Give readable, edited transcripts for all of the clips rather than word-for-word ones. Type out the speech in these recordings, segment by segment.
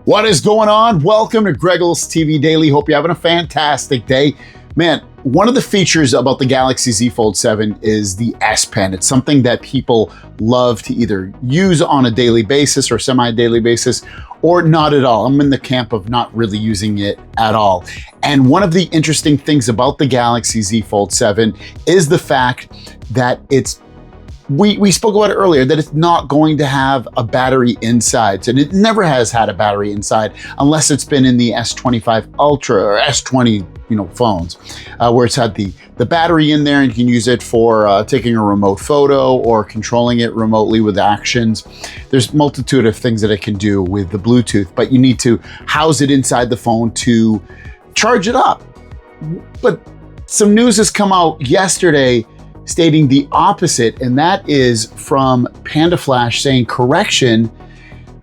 What is going on? Welcome to Greggles TV Daily. Hope you're having a fantastic day. Man, one of the features about the Galaxy Z Fold 7 is the S Pen. It's something that people love to either use on a daily basis or semi-daily basis, or not at all. I'm in the camp of not really using it at all. And one of the interesting things about the Galaxy Z Fold 7 is the fact that we spoke about it earlier, that it's not going to have a battery inside. And it never has had a battery inside unless it's been in the S25 Ultra or S20 phones, where it's had the battery in there and you can use it for taking a remote photo or controlling it remotely with actions. There's a multitude of things that it can do with the Bluetooth, but you need to house it inside the phone to charge it up. But some news has come out yesterday stating the opposite, and that is from Panda Flash saying, correction,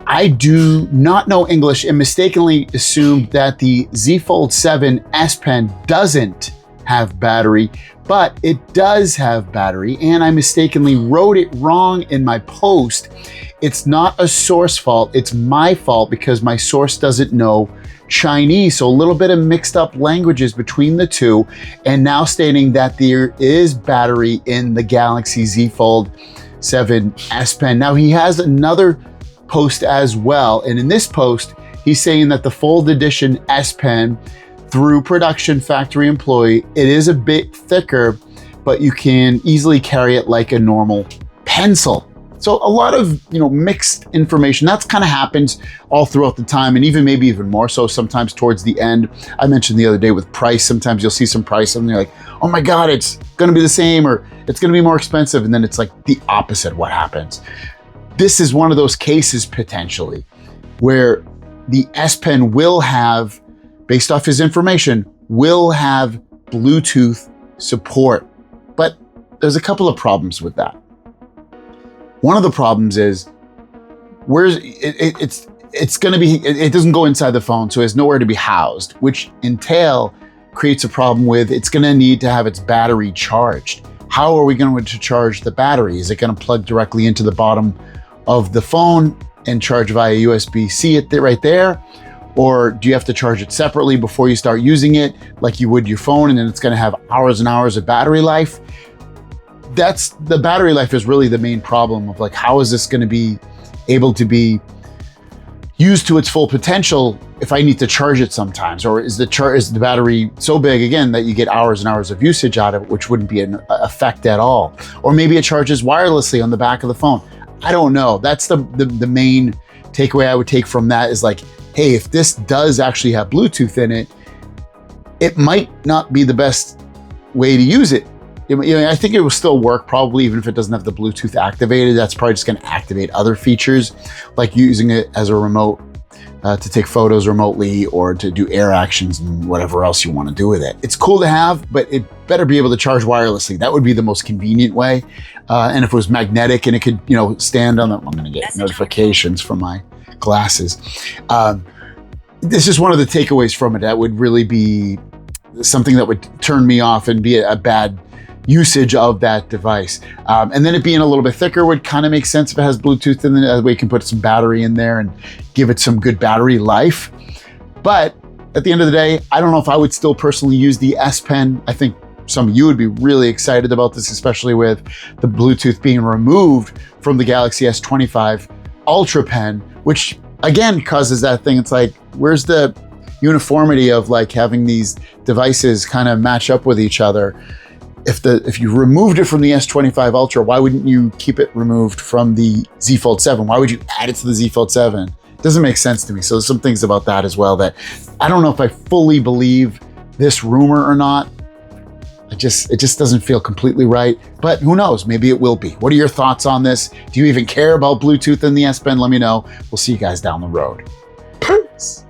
I do not know English and mistakenly assumed that the Z Fold 7 S Pen doesn't have battery, but it does have battery, and I mistakenly wrote it wrong in my post. It's not a source fault, it's my fault because my source doesn't know Chinese, so a little bit of mixed up languages between the two, and now stating that there is battery in the Galaxy Z Fold 7 S Pen. Now he has another post as well, and in this post he's saying that the Fold Edition S Pen, through production factory employee, it is a bit thicker, but you can easily carry it like a normal pencil. So a lot of mixed information. That's kind of happens all throughout the time, and maybe even more so sometimes towards the end. I mentioned the other day with price, sometimes you'll see some price and you're like, oh my God, it's gonna be the same or it's gonna be more expensive, and then it's like the opposite what happens. This is one of those cases potentially where the S Pen will have, based off his information, will have Bluetooth support, but there's a couple of problems with that. One of the problems is it's going to be, it doesn't go inside the phone, so it's nowhere to be housed, which creates a problem with it's going to need to have its battery charged. How are we going to charge the battery? Is it going to plug directly into the bottom of the phone and charge via USB-C right there? Or do you have to charge it separately before you start using it like you would your phone, and then it's going to have hours and hours of battery life? The battery life is really the main problem of like, how is this going to be able to be used to its full potential if I need to charge it sometimes? Or is the battery so big again that you get hours and hours of usage out of it, which wouldn't be an effect at all? Or maybe it charges wirelessly on the back of the phone. I don't know. That's the main takeaway I would take from that is like, hey, if this does actually have Bluetooth in it, it might not be the best way to use it. I think it will still work probably even if it doesn't have the Bluetooth activated. That's probably just going to activate other features like using it as a remote to take photos remotely or to do air actions and whatever else you want to do with it. It's cool to have, but it better be able to charge wirelessly. That would be the most convenient way. And if it was magnetic and it could, stand on I'm going to get notifications from my glasses. This is one of the takeaways from it. That would really be something that would turn me off and be a bad usage of that device. And then it being a little bit thicker would kind of make sense if it has Bluetooth in it. That way you can put some battery in there and give it some good battery life. But at the end of the day, I don't know if I would still personally use the S Pen. I think some of you would be really excited about this, especially with the Bluetooth being removed from the Galaxy S25 Ultra Pen, which again causes that thing. It's like, where's the uniformity of like having these devices kind of match up with each other? If you removed it from the S25 Ultra, why wouldn't you keep it removed from the Z Fold 7? Why would you add it to the Z Fold 7? It doesn't make sense to me. So there's some things about that as well that I don't know if I fully believe this rumor or not. It just doesn't feel completely right, but who knows? Maybe it will be. What are your thoughts on this? Do you even care about Bluetooth in the S Pen? Let me know. We'll see you guys down the road. Peace.